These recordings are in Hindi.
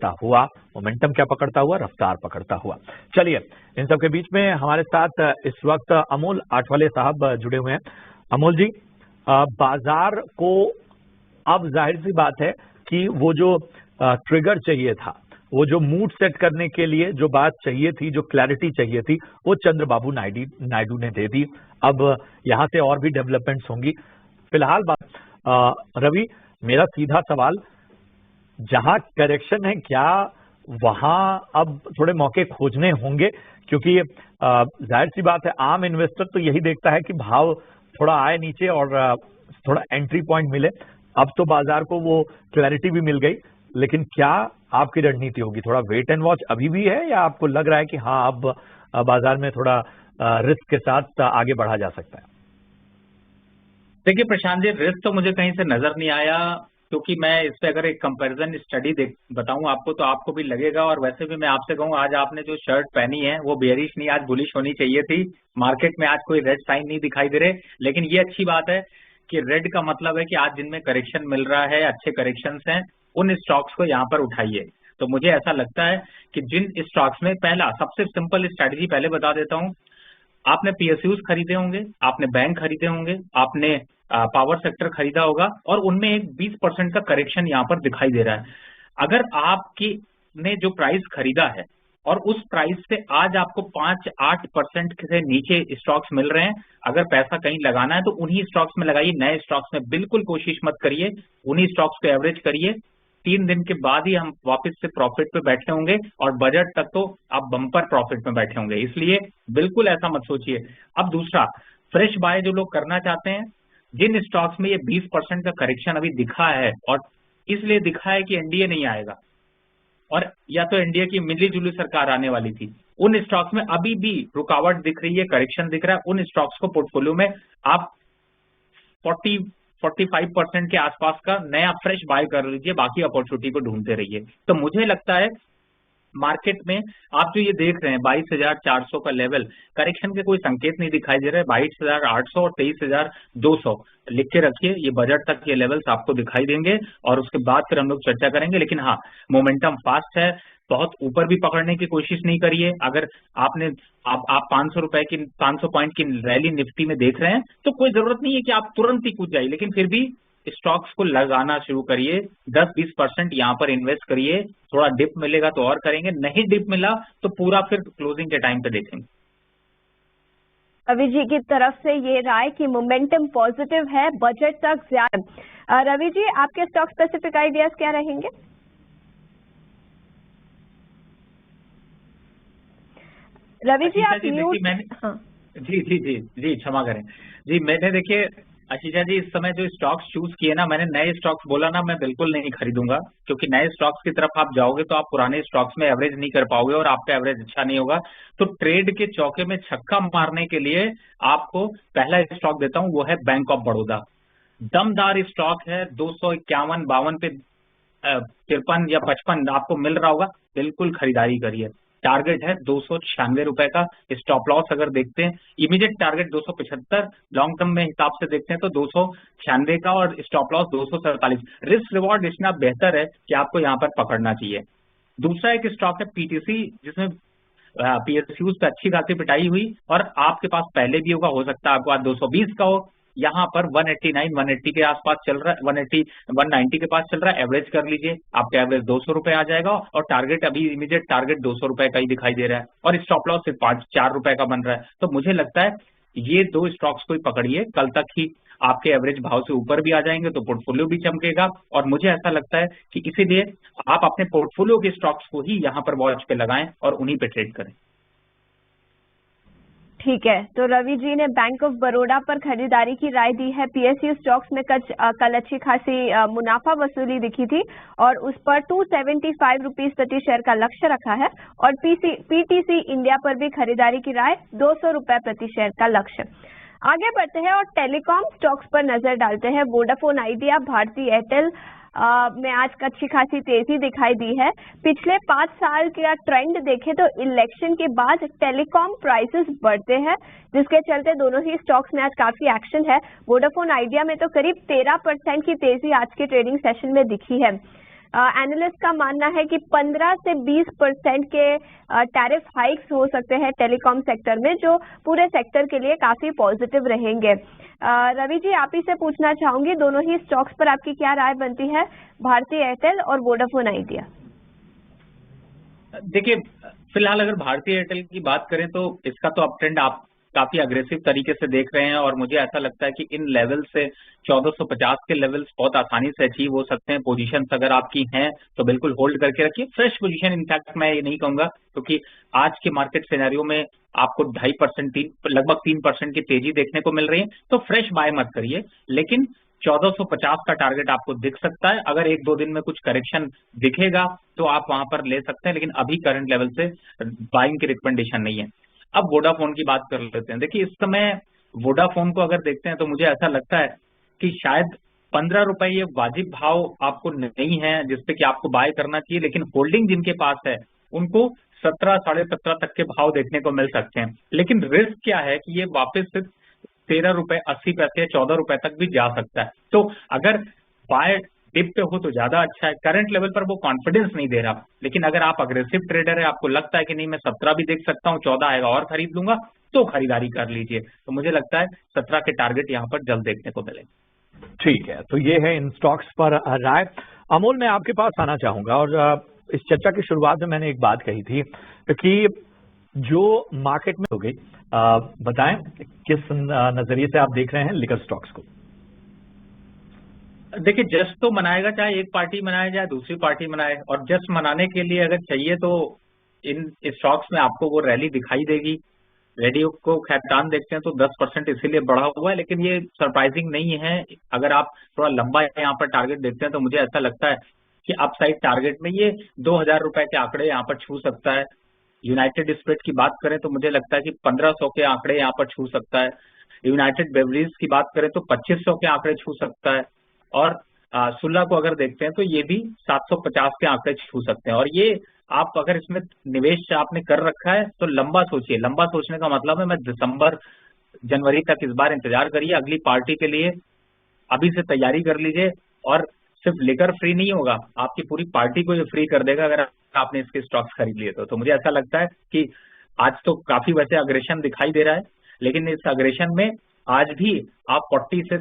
पकड़ता हुआ, मोमेंटम क्या पकड़ता हुआ, रफ्तार पकड़ता हुआ। चलिए, इन सब के बीच में हमारे साथ इस वक्त अमोल आठवले साहब जुड़े हुए हैं। अमोल जी, बाजार को अब जाहिर सी बात है कि वो जो ट्रिगर चाहिए था, वो जो मूड सेट करने के लिए जो बात चाहिए थी, जो क्लैरिटी चाहिए थी, वो चंद्रबाबू नायडू ने दे दी। अब यहां से और भी डेवलपमेंट्स होंगी। फिलहाल रवि, मेरा सीधा सवाल, जहां करेक्शन है क्या वहां अब थोड़े मौके खोजने होंगे? क्योंकि जाहिर सी बात है, आम इन्वेस्टर तो यही देखता है कि भाव थोड़ा आए नीचे और थोड़ा एंट्री पॉइंट मिले। अब तो बाजार को वो क्लैरिटी भी मिल गई, लेकिन क्या आपकी रणनीति होगी? थोड़ा वेट एंड वॉच अभी भी है, या आपको लग रहा है कि हाँ, अब बाजार में थोड़ा रिस्क के साथ आगे बढ़ा जा सकता है? देखिए प्रशांत जी, रिस्क तो मुझे कहीं से नजर नहीं आया, क्योंकि मैं इस पे अगर एक कंपैरिजन स्टडी बताऊं आपको तो आपको भी लगेगा। और वैसे भी मैं आपसे कहूं, आज आपने जो शर्ट पहनी है वो बेयरिश नहीं, आज बुलिश होनी चाहिए थी। मार्केट में आज कोई रेड साइन नहीं दिखाई दे रहे, लेकिन ये अच्छी बात है कि रेड का मतलब है कि आज जिनमें करेक्शन मिल रहा है, अच्छे करेक्शन हैं, उन स्टॉक्स को यहाँ पर उठाइए। तो मुझे ऐसा लगता है कि जिन स्टॉक्स में, पहला सबसे सिंपल स्ट्रैटेजी पहले बता देता हूँ, आपने पीएसयूज खरीदे होंगे, आपने बैंक खरीदे होंगे, आपने पावर सेक्टर खरीदा होगा, और उनमें एक 20% का करेक्शन यहाँ पर दिखाई दे रहा है। अगर आपकी ने जो प्राइस खरीदा है और उस प्राइस से आज आपको 5-8% से नीचे स्टॉक्स मिल रहे हैं, अगर पैसा कहीं लगाना है तो उन्हीं स्टॉक्स में लगाइए, नए स्टॉक्स में बिल्कुल कोशिश मत करिए। उन्हीं स्टॉक्स को एवरेज करिए। 3 दिन के बाद ही हम वापस से प्रॉफिट पे बैठे होंगे, और बजट तक तो आप बम्पर प्रॉफिट में बैठे होंगे, इसलिए बिल्कुल ऐसा मत सोचिए। अब दूसरा, फ्रेश बाय जो लोग करना चाहते हैं, जिन स्टॉक्स में ये 20% का करेक्शन अभी दिखा है, और इसलिए दिखा है कि एनडीए नहीं आएगा और या तो एनडीए की मिली जुली सरकार आने वाली थी, उन स्टॉक्स में अभी भी रुकावट दिख रही है, करेक्शन दिख रहा है, उन स्टॉक्स को पोर्टफोलियो में आप 45% के आसपास का नया फ्रेश बाय कर लीजिए, बाकी अपॉर्चुनिटी को ढूंढते रहिए। तो मुझे लगता है मार्केट में आप जो ये देख रहे हैं 22,400 का लेवल, करेक्शन के कोई संकेत नहीं दिखाई दे रहे। 22,800 और 23,200 लिख के रखिए, ये बजट तक ये लेवल्स आपको दिखाई देंगे, और उसके बाद फिर हम लोग चर्चा करेंगे। लेकिन हाँ, मोमेंटम फास्ट है, बहुत ऊपर भी पकड़ने की कोशिश नहीं करिए। अगर आप 500 रुपए की 500 पॉइंट की रैली निफ्टी में देख रहे हैं, तो कोई जरूरत नहीं है कि आप तुरंत ही कूद जाइए, लेकिन फिर भी स्टॉक्स को लगाना शुरू करिए। 10-20% यहाँ पर इन्वेस्ट करिए। थोड़ा डिप मिलेगा तो और करेंगे, नहीं डिप मिला तो पूरा फिर क्लोजिंग के टाइम पे देखेंगे। रवि जी की तरफ से ये राय कि मोमेंटम पॉजिटिव है, बजट तक ज्यादा। रवि जी, आपके स्टॉक स्पेसिफिक आइडियाज क्या रहेंगे? रवि जी, आप म्यूट। हाँ। जी क्षमा करें जी। मैंने देखिए आशीषा जी, इस समय जो स्टॉक्स चूज किए ना, मैंने नए स्टॉक्स बोला ना, मैं बिल्कुल नहीं खरीदूंगा, क्योंकि नए स्टॉक्स की तरफ आप जाओगे तो आप पुराने स्टॉक्स में एवरेज नहीं कर पाओगे और आपका एवरेज अच्छा नहीं होगा। तो ट्रेड के चौके में छक्का मारने के लिए आपको पहला स्टॉक देता हूं, वो है बैंक ऑफ बड़ौदा। दमदार स्टॉक है, 251-52 पे 53 या 55 आपको मिल रहा होगा, बिल्कुल खरीदारी करिए। टारगेट है 296 रुपए का। स्टॉप लॉस अगर देखते हैं, इमीडिएट टारगेट 275, लॉन्ग टर्म में हिसाब से देखते हैं तो 296 का, और स्टॉप लॉस 247। रिस्क रिवॉर्ड इतना बेहतर है कि आपको यहाँ पर पकड़ना चाहिए। दूसरा एक स्टॉक है पीटीसी, जिसमें पीएसयूज पे अच्छी खासी पिटाई हुई, और आपके पास पहले भी होगा, हो सकता है आपके पास 220 का हो। यहाँ पर 189-180 के आसपास चल रहा है, 190 के पास चल रहा है, एवरेज कर लीजिए, आपका एवरेज 200 रुपए आ जाएगा, और टारगेट अभी इमीडिएट टारगेट 200 रुपए का ही दिखाई दे रहा है, और स्टॉप लॉस सिर्फ 4 रुपए का बन रहा है। तो मुझे लगता है ये 2 स्टॉक्स को ही पकड़िए, कल तक ही आपके एवरेज भाव से ऊपर भी आ जाएंगे तो पोर्टफोलियो भी चमकेगा। और मुझे ऐसा लगता है कि इसीलिए आप अपने पोर्टफोलियो के स्टॉक्स को ही यहाँ पर वॉच पे लगाएं और उन्हीं पे ट्रेड करें। ठीक है, तो रवि जी ने बैंक ऑफ बड़ौदा पर खरीदारी की राय दी है। पीएसयू स्टॉक्स में कल अच्छी खासी मुनाफा वसूली दिखी थी, और उस पर 275 रुपीज प्रति शेयर का लक्ष्य रखा है। और पीटीसी इंडिया पर भी खरीदारी की राय, 200 रुपए प्रति शेयर का लक्ष्य। आगे बढ़ते हैं और टेलीकॉम स्टॉक्स पर नजर डालते हैं। वोडाफोन आइडिया, भारती एयरटेल में आज अच्छी खासी तेजी दिखाई दी है। पिछले 5 साल का ट्रेंड देखें तो इलेक्शन के बाद टेलीकॉम प्राइसेस बढ़ते हैं, जिसके चलते दोनों ही स्टॉक्स में आज काफी एक्शन है। वोडाफोन आइडिया में तो करीब 13% की तेजी आज के ट्रेडिंग सेशन में दिखी है। एनालिस्ट का मानना है कि 15 से 20% के टैरिफ हाइक्स हो सकते हैं टेलीकॉम सेक्टर में, जो पूरे सेक्टर के लिए काफी पॉजिटिव रहेंगे। रवि जी, आप ही से पूछना चाहूंगी, दोनों ही स्टॉक्स पर आपकी क्या राय बनती है, भारती एयरटेल और वोडाफोन आइडिया? देखिए, फिलहाल अगर भारतीय एयरटेल की बात करें तो इसका तो अप ट्रेंड आप काफी अग्रेसिव तरीके से देख रहे हैं, और मुझे ऐसा लगता है कि इन लेवल से 1450 के लेवल्स बहुत आसानी से अचीव हो सकते हैं। पोजीशंस अगर आपकी हैं तो बिल्कुल होल्ड करके रखिए। फ्रेश पोजीशन इनफैक्ट मैं ये नहीं कहूंगा, क्योंकि आज के मार्केट सिनेरियो में आपको 2.5% लगभग 3% की तेजी देखने को मिल रही है, तो फ्रेश बाय मत करिए। लेकिन 1450 का टारगेट आपको दिख सकता है। अगर 1-2 दिन में कुछ करेक्शन दिखेगा तो आप वहां पर ले सकते हैं, लेकिन अभी करंट लेवल से बाइंग की रिकमेंडेशन नहीं है। अब वोडाफोन की बात कर लेते हैं। देखिए, इस समय वोडाफोन को अगर देखते हैं तो मुझे ऐसा लगता है कि शायद 15 रुपए ये वाजिब भाव आपको नहीं है जिसपे कि आपको बाय करना चाहिए, लेकिन होल्डिंग जिनके पास है उनको 17, 17.5 तक के भाव देखने को मिल सकते हैं। लेकिन रिस्क क्या है कि ये वापस से 13 रुपए 80 पैसे 14 रुपए तक भी जा सकता है। तो अगर बाय डिप पे हो तो ज्यादा अच्छा है। करंट लेवल पर वो कॉन्फिडेंस नहीं दे रहा, लेकिन अगर आप अग्रेसिव ट्रेडर है, आपको लगता है कि नहीं मैं 17 भी देख सकता हूँ, 14 आएगा और खरीद लूंगा, तो खरीदारी कर लीजिए। तो मुझे लगता है 17 के टारगेट यहाँ पर जल्द देखने को मिलेंगे। ठीक है, तो ये है इन स्टॉक्स पर राय। अमोल, मैं आपके पास आना चाहूंगा, और इस चर्चा की शुरुआत में मैंने एक बात कही थी कि जो मार्केट में हो गई, बताएं किस नजरिए से आप देख रहे हैं लिकर स्टॉक्स को? देखिए, जस्ट तो मनाएगा, चाहे एक पार्टी मनाए चाहे दूसरी पार्टी मनाए, और जस्ट मनाने के लिए अगर चाहिए तो इन स्टॉक्स में आपको वो रैली दिखाई देगी। रेडियो को खैतान देखते हैं तो 10% इसीलिए बढ़ा हुआ है, लेकिन ये सरप्राइजिंग नहीं है। अगर आप थोड़ा लंबा यहाँ पर टारगेट देखते हैं तो मुझे ऐसा लगता है कि अपसाइड टारगेट में ये 2000 रुपए के आंकड़े यहाँ पर छू सकता है। यूनाइटेड स्पिरिट की बात करें तो मुझे लगता है कि 1500 के आंकड़े यहाँ पर छू सकता है। यूनाइटेड बेवरेज की बात करें तो 2500 के आंकड़े छू सकता है, और सुल्ला को अगर देखते हैं तो ये भी 750 के आंकड़े छू सकते हैं। और ये आप अगर इसमें निवेश आपने कर रखा है तो लंबा सोचिए। लंबा सोचने का मतलब है मैं दिसंबर जनवरी तक इस बार इंतजार करिए अगली पार्टी के लिए, अभी से तैयारी कर लीजिए। और सिर्फ लेकर फ्री नहीं होगा, आपकी पूरी पार्टी को ये फ्री कर देगा अगर आपने इसके स्टॉक्स खरीद लिए तो मुझे ऐसा लगता है कि आज तो काफी वैसे अग्रेशन दिखाई दे रहा है, लेकिन इस अग्रेशन में आज भी आप 40 से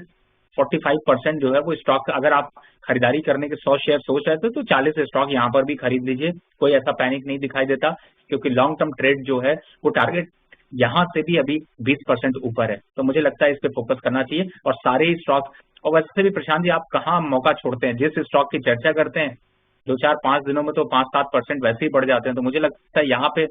45% जो है वो स्टॉक, अगर आप खरीदारी करने के 100 शेयर सोच रहे थे तो 40 स्टॉक यहाँ पर भी खरीद लीजिए। कोई ऐसा पैनिक नहीं दिखाई देता, क्योंकि लॉन्ग टर्म ट्रेड जो है वो टारगेट यहाँ से भी अभी 20% ऊपर है। तो मुझे लगता है इस पे फोकस करना चाहिए। और सारे ही स्टॉक, और वैसे भी प्रशांत जी आप कहाँ मौका छोड़ते हैं, जिस स्टॉक की चर्चा करते हैं 2-4-5 दिनों में तो 5-7% वैसे ही बढ़ जाते हैं। तो मुझे लगता है यहाँ पे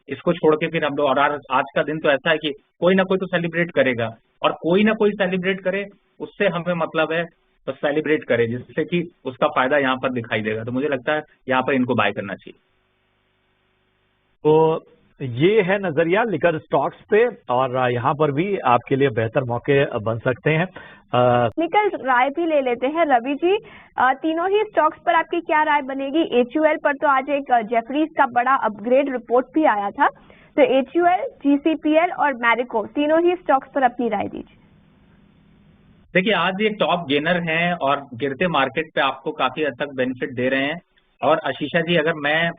इसको छोड़ के फिर हम लोग, और आज का दिन तो ऐसा है कि कोई ना कोई तो सेलिब्रेट करेगा, और कोई ना कोई सेलिब्रेट करे उससे हमें मतलब है, तो सेलिब्रेट करे जिससे कि उसका फायदा यहाँ पर दिखाई देगा। तो मुझे लगता है यहाँ पर इनको बाय करना चाहिए। तो ये है नजरिया लिकर स्टॉक्स पे, और यहाँ पर भी आपके लिए बेहतर मौके बन सकते हैं। निकल राय भी ले लेते हैं रवि जी, तीनों ही स्टॉक्स पर आपकी क्या राय बनेगी? HUL पर तो आज एक जेफरीज का बड़ा अपग्रेड रिपोर्ट भी आया था, तो HUL, GCPL और मैरिको तीनों ही स्टॉक्स पर अपनी राय दीजिए। देखिए, आज ये टॉप गेनर हैं और गिरते मार्केट पे आपको काफी हद तक बेनिफिट दे रहे हैं। और आशीषा जी, अगर मैं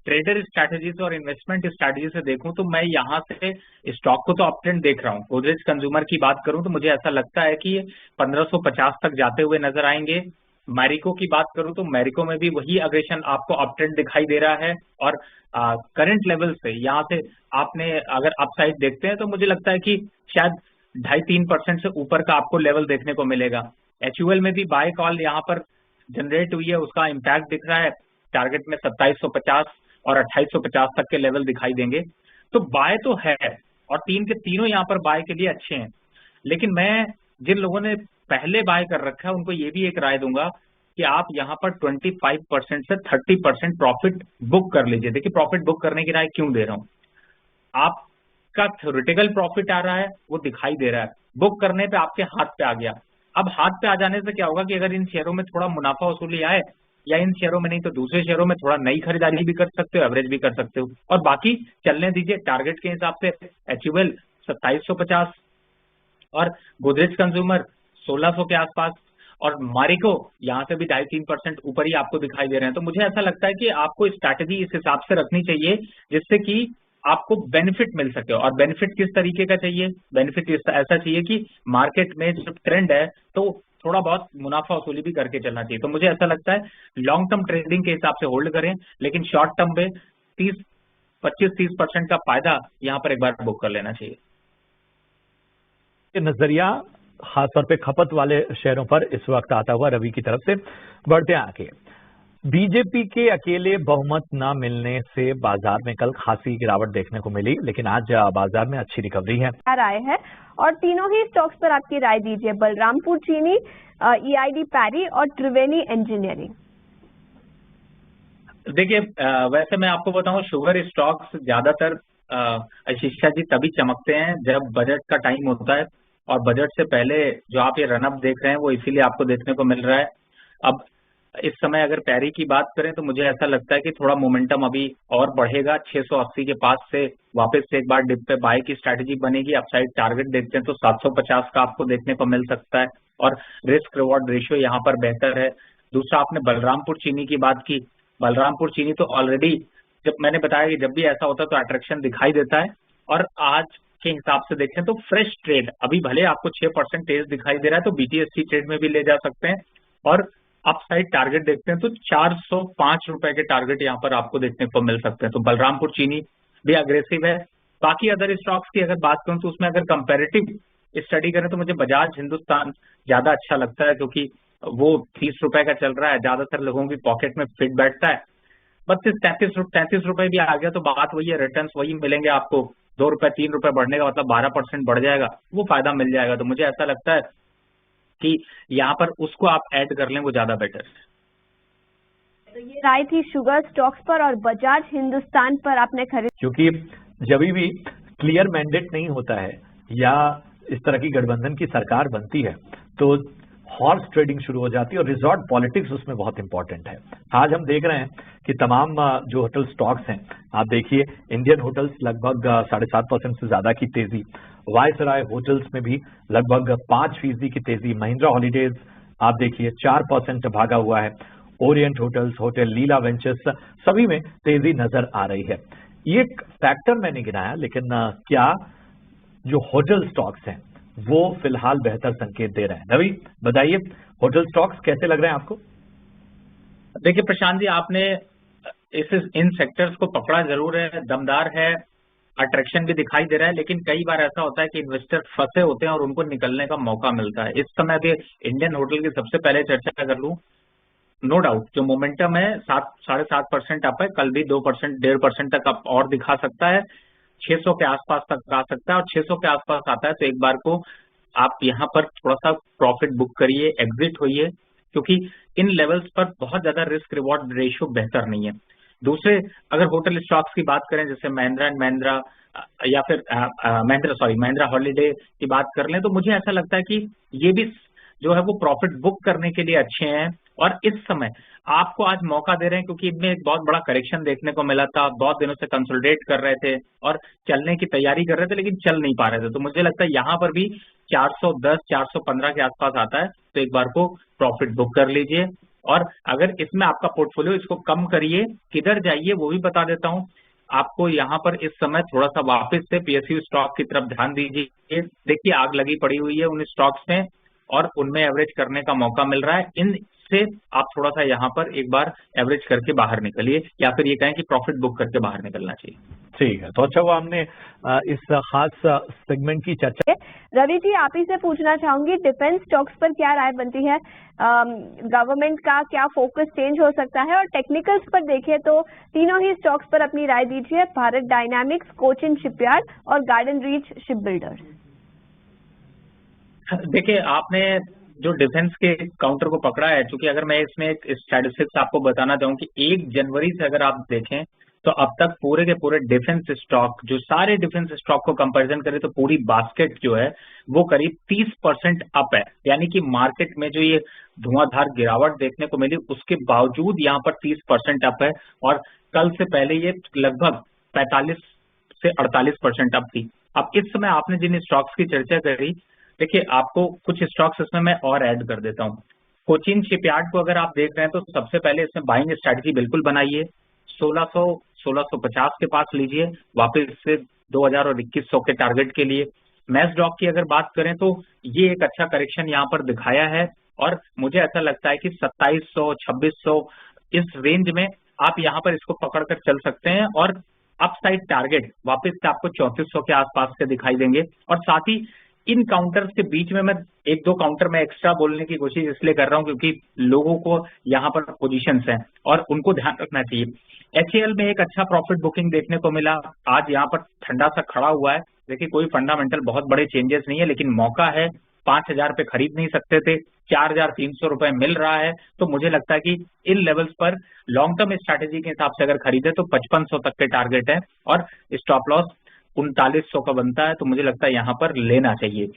ट्रेडर स्ट्रैटेजी और इन्वेस्टमेंट स्ट्रैटेजी से देखूं तो मैं यहाँ से स्टॉक को तो अप ट्रेंड देख रहा हूँ। गोदरेज कंज्यूमर की बात करूं तो मुझे ऐसा लगता है कि 1550 तक जाते हुए नजर आएंगे। मैरिको की बात करूं तो मैरिको में भी वही अग्रेशन आपको अप ट्रेंड दिखाई दे रहा है, और करंट लेवल से यहाँ से आपने अगर अपसाइड देखते हैं तो मुझे लगता है कि शायद 2.5-3% से ऊपर का आपको लेवल देखने को मिलेगा। HUL में भी बाय कॉल यहाँ पर जनरेट हुई है, उसका इम्पैक्ट दिख रहा है। टारगेट में 2750 और 2850 तक के लेवल दिखाई देंगे। तो बाय तो है, और तीन के तीनों यहाँ पर बाय के लिए अच्छे हैं। लेकिन मैं जिन लोगों ने पहले बाय कर रखा है उनको ये भी एक राय दूंगा कि आप यहाँ पर 25% से 30% प्रॉफिट बुक कर लीजिए। देखिए, प्रॉफिट बुक करने की राय क्यों दे रहा हूँ, आपका थ्योरेटिकल प्रॉफिट आ रहा है वो दिखाई दे रहा है, बुक करने पे आपके हाथ पे आ गया। अब हाथ पे आ जाने से क्या होगा कि अगर इन शेयरों में थोड़ा मुनाफा वसूली आए, या इन शेयरों में नहीं तो दूसरे शेयरों में थोड़ा नई खरीदारी भी कर सकते हो, एवरेज भी कर सकते हो, और बाकी चलने दीजिए। टारगेट के हिसाब से HUL 2750 और गोदरेज कंज्यूमर 1600 के आसपास, और मारिको यहाँ से भी 2.5-3% ऊपर ही आपको दिखाई दे रहे हैं। तो मुझे ऐसा लगता है कि आपको स्ट्रैटेजी इस हिसाब से रखनी चाहिए जिससे कि आपको बेनिफिट मिल सके। और बेनिफिट किस तरीके का चाहिए? बेनिफिट ऐसा चाहिए कि मार्केट में जो ट्रेंड है तो थोड़ा बहुत मुनाफा वसूली भी करके चलना चाहिए। तो मुझे ऐसा लगता है लॉन्ग टर्म ट्रेडिंग के हिसाब से होल्ड करें, लेकिन शॉर्ट टर्म में 25-30% का फायदा यहाँ पर एक बार बुक कर लेना चाहिए। नजरिया खासतौर पे खपत वाले शेयरों पर इस वक्त आता हुआ रवि की तरफ से। बढ़ते हैं आगे। बीजेपी के अकेले बहुमत न मिलने से बाजार में कल खासी गिरावट देखने को मिली, लेकिन आज बाजार में अच्छी रिकवरी है। राय है और तीनों ही स्टॉक्स पर आपकी राय दीजिए। बलरामपुर चीनी, EID पैरी और त्रिवेणी इंजीनियरिंग। देखिए वैसे मैं आपको बताऊं, शुगर स्टॉक्स ज्यादातर आशीषा जी तभी चमकते हैं जब बजट का टाइम होता है, और बजट से पहले जो आप ये रनअप देख रहे हैं वो इसीलिए आपको देखने को मिल रहा है। अब इस समय अगर पैरी की बात करें तो मुझे ऐसा लगता है कि थोड़ा मोमेंटम अभी और बढ़ेगा। 680 के पास से वापस से एक बार डिप पे बाय की स्ट्रैटेजी बनेगी। अपसाइड टारगेट देखते हैं तो 750 का आपको देखने को मिल सकता है, और रिस्क रिवॉर्ड रेशियो यहाँ पर बेहतर है। दूसरा, आपने बलरामपुर चीनी की बात की। बलरामपुर चीनी तो ऑलरेडी, जब मैंने बताया कि जब भी ऐसा होता है तो अट्रैक्शन दिखाई देता है, और आज के हिसाब से देखें तो फ्रेश ट्रेड अभी भले आपको 6% तेज दिखाई दे रहा है तो BTSC ट्रेड में भी ले जा सकते हैं। और अपसाइड टारगेट देखते हैं तो 405 रुपए के टारगेट यहाँ पर आपको देखने को मिल सकते हैं। तो बलरामपुर चीनी भी अग्रेसिव है। बाकी अदर स्टॉक्स की अगर बात करूं तो उसमें अगर कंपेरेटिव स्टडी करें तो मुझे बजाज हिंदुस्तान ज्यादा अच्छा लगता है, क्योंकि वो 30 रुपए का चल रहा है, ज्यादातर लोगों की पॉकेट में फिट बैठता है। 32-33 रुपए भी आ गया तो बात वही है, रिटर्न्स वही मिलेंगे आपको। 2 रुपए 3 रुपए बढ़ने का मतलब 12% बढ़ जाएगा, वो फायदा मिल जाएगा। तो मुझे ऐसा लगता है कि यहाँ पर उसको आप ऐड कर लें, वो ज्यादा बेटर है। तो ये राय थी शुगर स्टॉक्स पर, और बजाज हिंदुस्तान पर आपने खरीद। क्योंकि जब भी क्लियर मैंडेट नहीं होता है या इस तरह की गठबंधन की सरकार बनती है तो हॉर्स ट्रेडिंग शुरू हो जाती है, और रिजॉर्ट पॉलिटिक्स उसमें बहुत इंपॉर्टेंट है। आज हम देख रहे हैं कि तमाम जो होटल स्टॉक्स हैं, आप देखिए इंडियन होटल्स लगभग 7.5% से ज्यादा की तेजी, वायसराय होटल्स में भी लगभग 5% की तेजी, महिंद्रा हॉलीडेज आप देखिए 4% भागा हुआ है, ओरिएंट होटल्स, होटल लीला वेंचर्स सभी में तेजी नजर आ रही है। ये एक फैक्टर मैंने गिनाया, लेकिन क्या जो होटल स्टॉक्स हैं वो फिलहाल बेहतर संकेत दे रहे हैं? रवि बताइए, होटल स्टॉक्स कैसे लग रहे हैं आपको? देखिए प्रशांत जी, आपने इन सेक्टर्स को पकड़ा जरूर है, दमदार है, अट्रैक्शन भी दिखाई दे रहा है, लेकिन कई बार ऐसा होता है कि इन्वेस्टर फंसे होते हैं और उनको निकलने का मौका मिलता है। इस समय अभी इंडियन होटल की सबसे पहले चर्चा कर लूं, नो डाउट जो मोमेंटम है 7-7.5% अप है, कल भी 2% 1.5% तक अप और दिखा सकता है, 600 के आसपास तक आ सकता है। और 600 के आसपास आता है तो एक बार को आप यहाँ पर थोड़ा सा प्रॉफिट बुक करिए, एग्जिट होइए, क्योंकि इन लेवल्स पर बहुत ज्यादा रिस्क रिवॉर्ड रेशियो बेहतर नहीं है। दूसरे, अगर होटल स्टॉक्स की बात करें जैसे महिंद्रा एंड महिंद्रा या फिर महिंद्रा हॉलीडे की बात कर लें, तो मुझे ऐसा लगता है कि ये भी जो है वो प्रॉफिट बुक करने के लिए अच्छे हैं। और इस समय आपको आज मौका दे रहे हैं क्योंकि इनमें एक बहुत बड़ा करेक्शन देखने को मिला था, बहुत दिनों से कंसोलिडेट कर रहे थे और चलने की तैयारी कर रहे थे, लेकिन चल नहीं पा रहे थे। तो मुझे लगता है यहाँ पर भी 410 415 के आसपास आता है तो एक बार को प्रॉफिट बुक कर लीजिए। और अगर इसमें आपका पोर्टफोलियो, इसको कम करिए, किधर जाइए वो भी बता देता हूँ आपको। यहाँ पर इस समय थोड़ा सा वापस से PSU स्टॉक की तरफ ध्यान दीजिए। देखिए आग लगी पड़ी हुई है उन स्टॉक्स में और उनमें एवरेज करने का मौका मिल रहा है। इनसे आप थोड़ा सा यहाँ पर एक बार एवरेज करके बाहर निकलिए, या फिर ये कहें कि प्रॉफिट बुक करके बाहर निकलना चाहिए। ठीक है, तो अच्छा हुआ हमने इस खास सेगमेंट की चर्चा। रवि जी, आप ही से पूछना चाहूंगी, डिफेंस स्टॉक्स पर क्या राय बनती है? गवर्नमेंट का क्या फोकस चेंज हो सकता है? और टेक्निकल्स पर देखें तो तीनों ही स्टॉक्स पर अपनी राय दीजिए। भारत डायनामिक्स, कोचिन शिपयार्ड और गार्डन रीच शिप बिल्डर्स। देखिए आपने जो डिफेंस के काउंटर को पकड़ा है, चूंकि अगर मैं इसमें एक स्टैटिस्टिक्स आपको बताना चाहूँ कि 1 जनवरी से अगर आप देखें तो अब तक पूरे के पूरे डिफेंस स्टॉक, जो सारे डिफेंस स्टॉक को कंपैरिजन करें तो पूरी बास्केट जो है वो करीब 30% अप है। यानी कि मार्केट में जो ये धुआंधार गिरावट देखने को मिली उसके बावजूद यहाँ पर 30% अप है, और कल से पहले ये लगभग 45 से 48% अप थी। अब इस समय आपने जिन स्टॉक्स की चर्चा करी, देखिए आपको कुछ स्टॉक्स इसमें मैं और ऐड कर देता हूँ। कोचिन शिपयार्ड को अगर आप देख रहे हैं तो सबसे पहले इसमें बाइंग स्ट्रैटेजी बिल्कुल बनाइए, 1600-1650 के पास लीजिए वापस से 2000 और 2100 के टारगेट के लिए। मैसडॉक की अगर बात करें तो ये एक अच्छा करेक्शन यहाँ पर दिखाया है और मुझे ऐसा लगता है कि 2700-2600 इस रेंज में आप यहाँ पर इसको पकड़कर चल सकते हैं और अपसाइड टारगेट वापस से आपको 3400 के आसपास के दिखाई देंगे। और साथ ही इन काउंटर्स के बीच में मैं एक दो काउंटर में एक्स्ट्रा बोलने की कोशिश इसलिए कर रहा हूं क्योंकि लोगों को यहाँ पर पोजीशंस हैं और उनको ध्यान रखना चाहिए। HAL में एक अच्छा प्रॉफिट बुकिंग देखने को मिला, आज यहाँ पर ठंडा सा खड़ा हुआ है। देखिए कोई फंडामेंटल बहुत बड़े चेंजेस नहीं है, लेकिन मौका है, 5000 पे खरीद नहीं सकते थे, 4300 रुपए मिल रहा है, तो मुझे लगता है कि इन लेवल्स पर लॉन्ग टर्म स्ट्रैटेजी के हिसाब से अगर खरीदे तो 5500 तक के टारगेट है और स्टॉप लॉस 3900 का बनता है, तो मुझे लगता है यहाँ पर लेना चाहिए।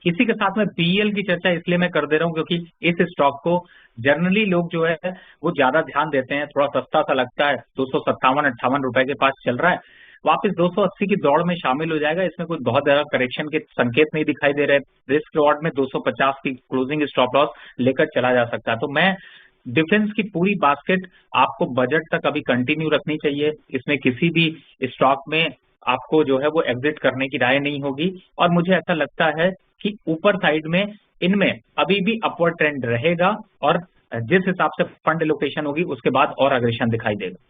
इसी के साथ में PEL की चर्चा इसलिए मैं कर दे रहा हूँ क्योंकि इस स्टॉक को जनरली लोग जो है वो ज्यादा ध्यान देते हैं, थोड़ा सस्ता सा लगता है, 257-58 रुपए के पास चल रहा है, वापस 280 की दौड़ में शामिल हो जाएगा। इसमें कोई बहुत ज्यादा करेक्शन के संकेत नहीं दिखाई दे रहे। रिस्क रिवॉर्ड में 250 की क्लोजिंग स्टॉप लॉस लेकर चला जा सकता है। तो मैं डिफेंस की पूरी बास्केट आपको बजट तक अभी कंटिन्यू रखनी चाहिए। इसमें किसी भी स्टॉक में आपको जो है वो एग्जिट करने की राय नहीं होगी और मुझे ऐसा लगता है कि ऊपर साइड में इनमें अभी भी अपवर्ड ट्रेंड रहेगा और जिस हिसाब से फंड एलोकेशन होगी उसके बाद और अग्रेशन दिखाई देगा।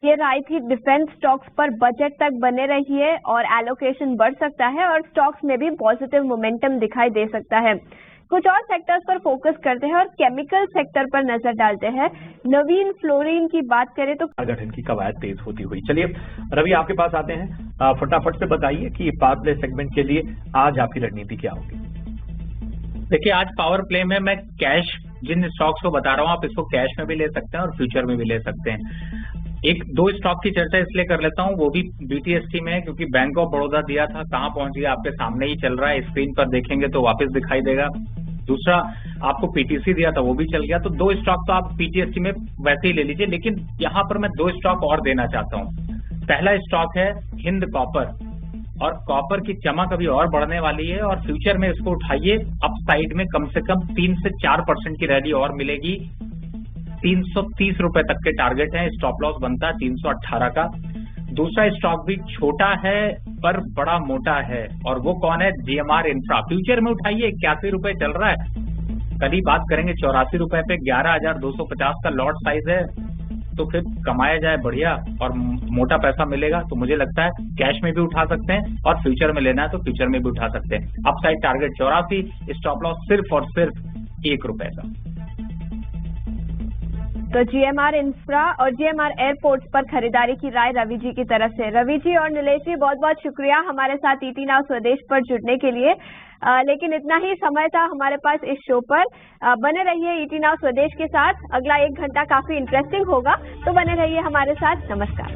ये राय थी डिफेंस स्टॉक्स पर बजट तक बने रहिए और एलोकेशन बढ़ सकता है और स्टॉक्स में भी पॉजिटिव मोमेंटम दिखाई दे सकता है। कुछ और सेक्टर्स पर फोकस करते हैं और केमिकल सेक्टर पर नजर डालते हैं। नवीन फ्लोरीन की बात करें तो गठन की कवायद तेज होती हुई। चलिए रवि आपके पास आते हैं, फटाफट से बताइए कि पावर प्ले सेगमेंट के लिए आज आपकी रणनीति क्या होगी। देखिए आज पावर प्ले में मैं कैश जिन स्टॉक्स को बता रहा हूँ आप इसको कैश में भी ले सकते हैं और फ्यूचर में भी ले सकते हैं। एक दो स्टॉक की चर्चा इसलिए कर लेता हूँ, वो भी BTST में है क्योंकि बैंक ऑफ बड़ौदा दिया था, कहाँ पहुंच गया आपके सामने ही चल रहा है, स्क्रीन पर देखेंगे तो वापस दिखाई देगा। दूसरा आपको PTC दिया था वो भी चल गया, तो दो स्टॉक तो आप PTST में वैसे ही ले लीजिए, लेकिन यहाँ पर मैं दो स्टॉक और देना चाहता हूँ। पहला स्टॉक है हिंद कॉपर और कॉपर की चमक अभी और बढ़ने वाली है और फ्यूचर में इसको उठाइए, अप साइड में कम से कम 3 से 4% की रैली और मिलेगी। 330 रुपए तक के टारगेट है, स्टॉप लॉस बनता है 318 का। दूसरा स्टॉक भी छोटा है पर बड़ा मोटा है और वो कौन है, GMR इंफ्रा। फ्यूचर में उठाइए, 81 रुपए चल रहा है, कल ही बात करेंगे 84 रुपए पे, 11,250 का लॉट साइज है, तो फिर कमाया जाए बढ़िया और मोटा पैसा मिलेगा। तो मुझे लगता है कैश में भी उठा सकते हैं और फ्यूचर में लेना है तो फ्यूचर में भी उठा सकते हैं। अपसाइड टारगेट 84, स्टॉप लॉस सिर्फ और सिर्फ 1 रुपए का। तो GMR इंफ्रा और GMR एयरपोर्ट्स पर खरीदारी की राय रवि जी की तरफ से। रवि जी और नीलेश जी बहुत बहुत शुक्रिया हमारे साथ ET नाउ स्वदेश पर जुड़ने के लिए। लेकिन इतना ही समय था हमारे पास इस शो पर। बने रहिए ET नाउ स्वदेश के साथ, अगला 1 घंटा काफी इंटरेस्टिंग होगा, तो बने रहिए हमारे साथ। नमस्कार।